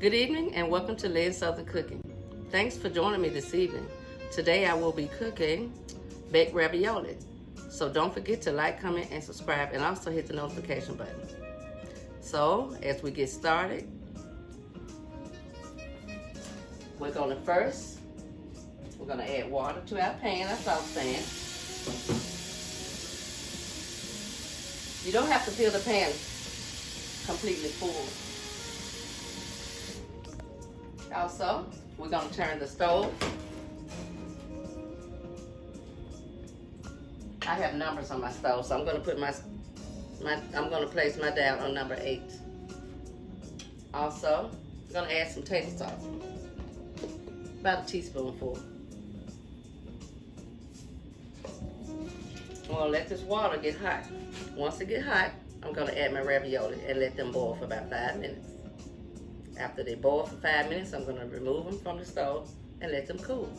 Good evening and welcome to Lynn Southern Cooking. Thanks for joining me this evening. Today I will be cooking baked ravioli. So don't forget to like, comment, and subscribe, and also hit the notification button. So as we get started, we're going to add water to our pan, our saucepan. You don't have to fill the pan completely full. Also, we're going to turn the stove. I have numbers on my stove, so I'm going to put I'm going to place my dial on number 8. Also, I'm going to add some table salt, about a teaspoonful. I'm going to let this water get hot. Once it gets hot, I'm going to add my ravioli and let them boil for about 5 minutes. After they boil for 5 minutes, I'm going to remove them from the stove and let them cool.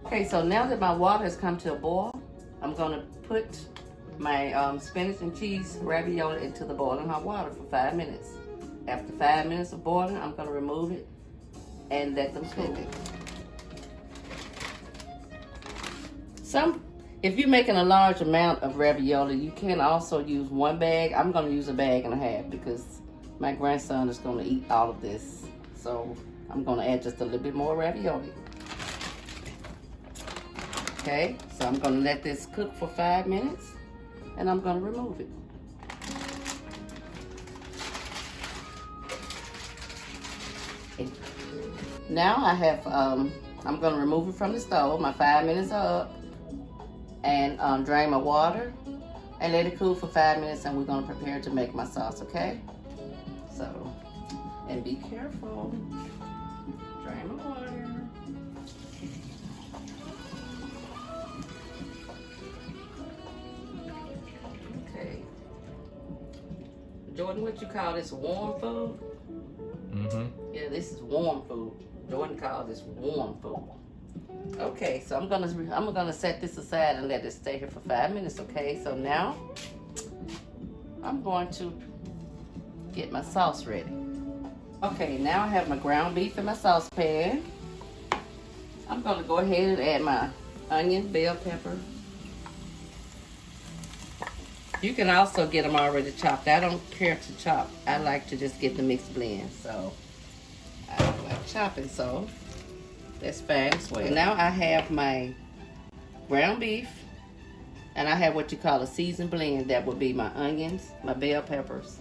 Okay, so now that my water has come to a boil, I'm going to put my spinach and cheese ravioli into the boiling hot water for 5 minutes. After 5 minutes of boiling, I'm going to remove it and let them cool. If you're making a large amount of ravioli, you can also use one bag. I'm going to use a bag and a half because my grandson is going to eat all of this. So I'm going to add just a little bit more ravioli. Okay, so I'm going to let this cook for 5 minutes and I'm going to remove it. Okay. Now I have, I'm going to remove it from the stove. My 5 minutes are up. And drain my water and let it cool for 5 minutes, and we're going to prepare to make my sauce, okay? So, and be careful. Drain my water. Okay. Jordan, what you call this, warm food? Mm-hmm. Yeah, this is warm food. Jordan calls this warm food. Okay, so I'm gonna set this aside and let it stay here for 5 minutes. Okay, so now I'm going to get my sauce ready. Okay, now I have my ground beef in my saucepan. I'm gonna go ahead and add my onion, bell pepper. You can also get them already chopped. I don't care to chop. I like to just get the mixed blend. So I don't like chopping, so that's fine as well. Now I have my ground beef, and I have what you call a seasoned blend. That would be my onions, my bell peppers.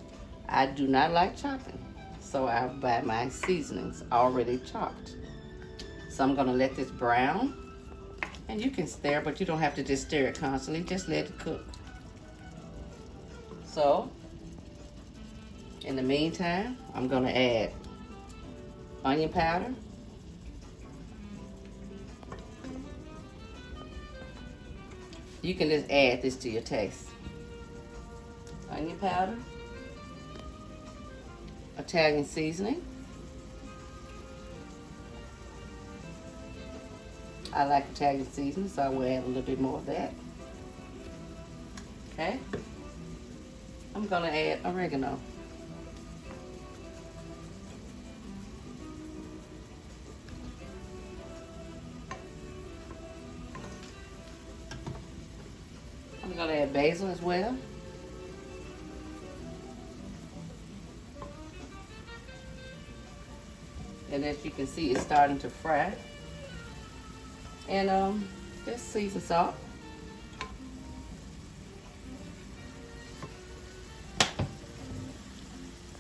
I do not like chopping, so I buy my seasonings already chopped. So I'm gonna let this brown, and you can stir, but you don't have to just stir it constantly. Just let it cook. So in the meantime, I'm gonna add onion powder, you can just add this to your taste. Onion powder, Italian seasoning. I like Italian seasoning, so I will add a little bit more of that. Okay. I'm gonna add oregano. I'm going to add basil as well. And as you can see, it's starting to fry. And just seasoned salt.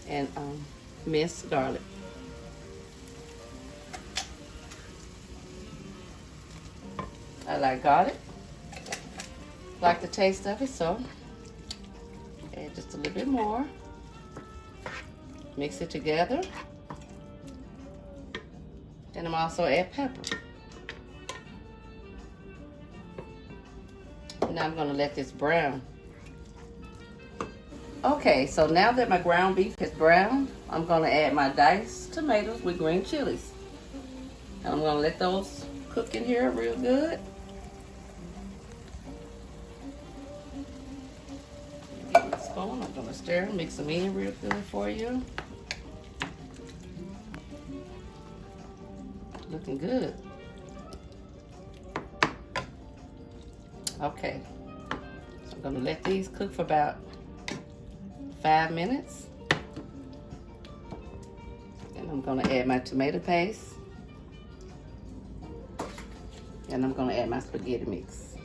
And minced garlic. I like garlic. Like the taste of it, so add just a little bit more. Mix it together. And I'm also add pepper. Now I'm gonna let this brown. Okay, so now that my ground beef is browned, I'm gonna add my diced tomatoes with green chilies. And I'm gonna let those cook in here real good. spoon. I'm gonna stir, mix them in real good for you. Looking good. Okay, so I'm gonna let these cook for about 5 minutes. And I'm gonna add my tomato paste. And I'm gonna add my spaghetti mix.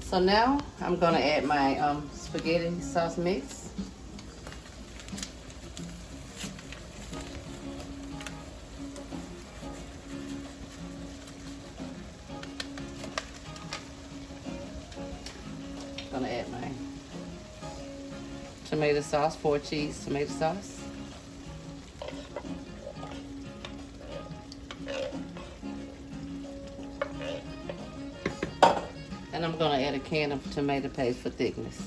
So now I'm gonna add my spaghetti sauce mix. Gonna add my tomato sauce, 4 cheese tomato sauce. And I'm gonna add a can of tomato paste for thickness.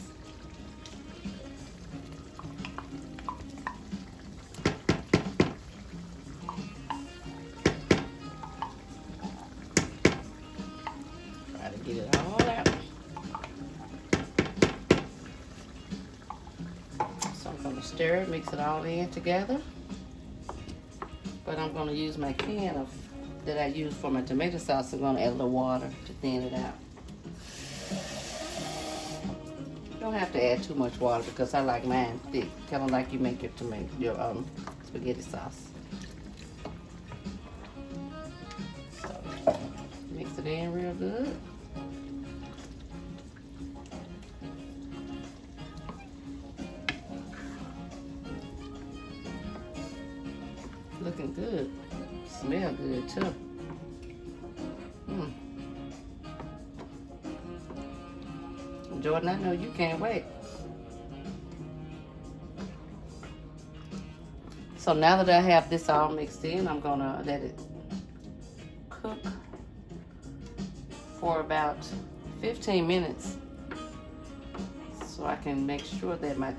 Try to get it all out. So I'm gonna stir it, mix it all in together. But I'm gonna use my can that I used for my tomato sauce. I'm gonna add a little water to thin it out. You don't have to add too much water because I like mine thick, kind of like you make your spaghetti sauce. So mix it in real good. Looking good. Smell good too. Jordan, I know you can't wait. So now that I have this all mixed in, I'm gonna let it cook for about 15 minutes so I can make sure that my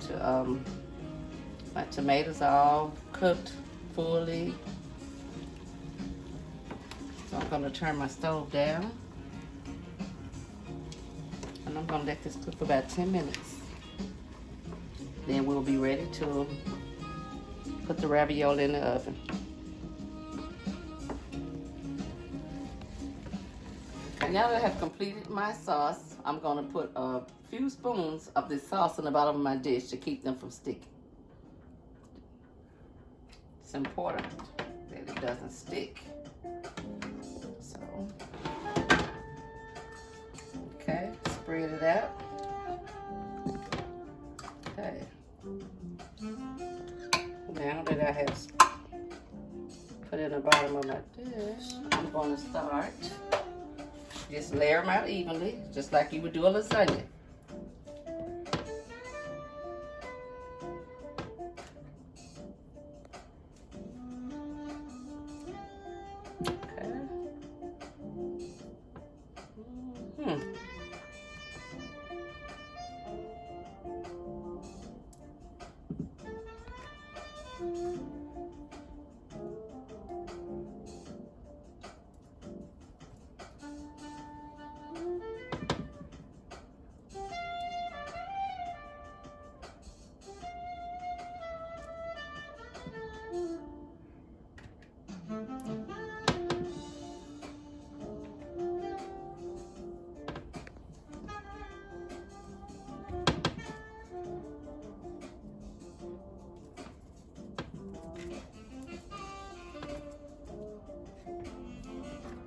tomatoes are all cooked fully. So I'm gonna turn my stove down. And I'm gonna let this cook for about 10 minutes. Then we'll be ready to put the ravioli in the oven. Okay, now that I have completed my sauce, I'm gonna put a few spoons of this sauce in the bottom of my dish to keep them from sticking. It's important that it doesn't stick. So, okay, spread it out. Okay. Now that I have put it in the bottom of my dish, I'm going to start. Just layer them out evenly, just like you would do a lasagna.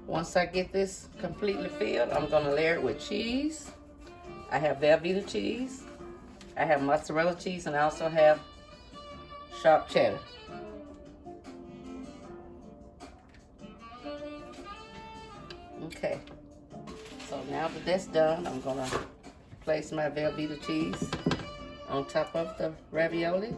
Once I get this completely filled, I'm gonna layer it with cheese. I have Velveeta cheese, I have mozzarella cheese, and I also have sharp cheddar. Okay, so now that that's done, I'm gonna place my Velveeta cheese on top of the ravioli.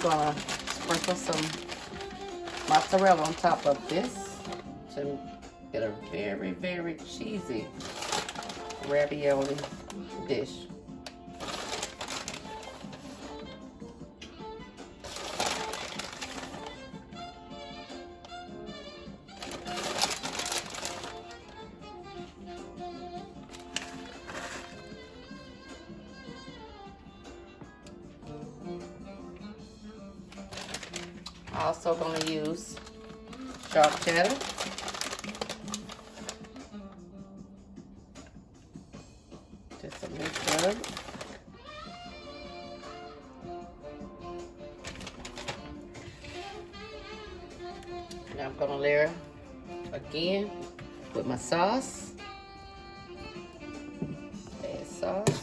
gonna sprinkle some mozzarella on top of this to get a very, very cheesy ravioli dish. Also going to use sharp cheddar. Just a mixture of it. Now I'm going to layer again with my sauce. Add sauce.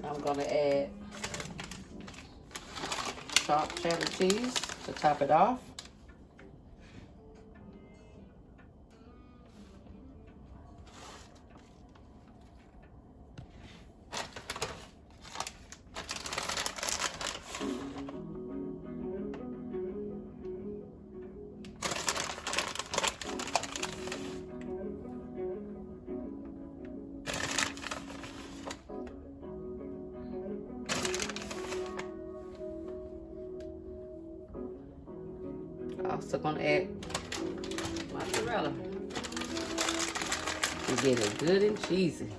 I'm going to add sharp cheddar cheese to top it off. Also gonna add mozzarella to get it good and cheesy.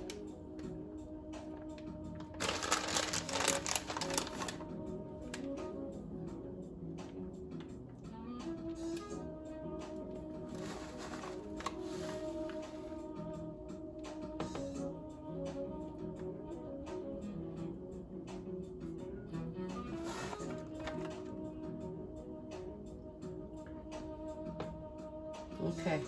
Okay.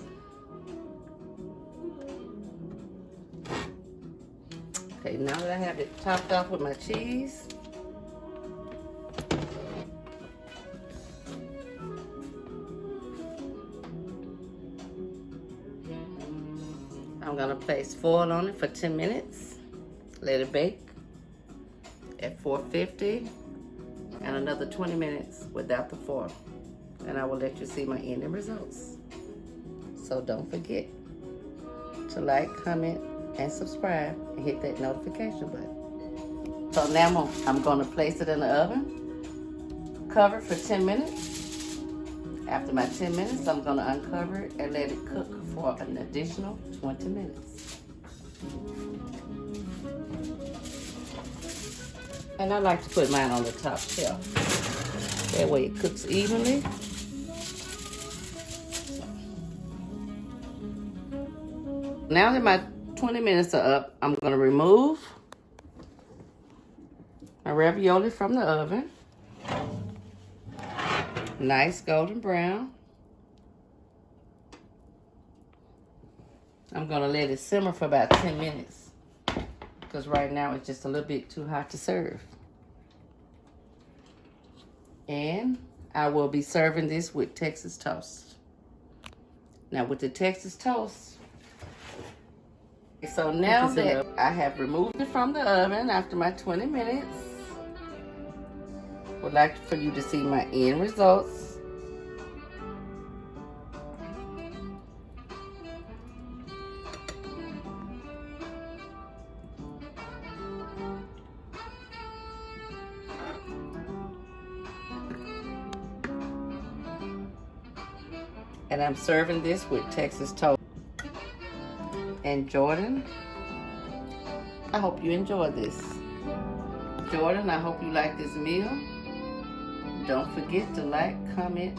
Okay, now that I have it topped off with my cheese, I'm gonna place foil on it for 10 minutes. Let it bake at 450 and another 20 minutes without the foil. And I will let you see my ending results. So don't forget to like, comment, and subscribe, and hit that notification button. So now I'm going to place it in the oven, cover for 10 minutes. After my 10 minutes, I'm going to uncover it and let it cook for an additional 20 minutes. And I like to put mine on the top shelf. That way it cooks evenly. Now that my 20 minutes are up, I'm going to remove my ravioli from the oven. Nice golden brown. I'm going to let it simmer for about 10 minutes because right now it's just a little bit too hot to serve. And I will be serving this with Texas toast. Now with the Texas toast, so now that I have removed it from the oven after my 20 minutes, would like for you to see my end results. And I'm serving this with Texas toast. And Jordan, I hope you enjoy this. Jordan, I hope you like this meal. Don't forget to like, comment,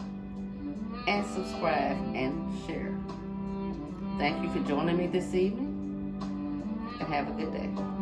and subscribe and share. Thank you for joining me this evening, and have a good day.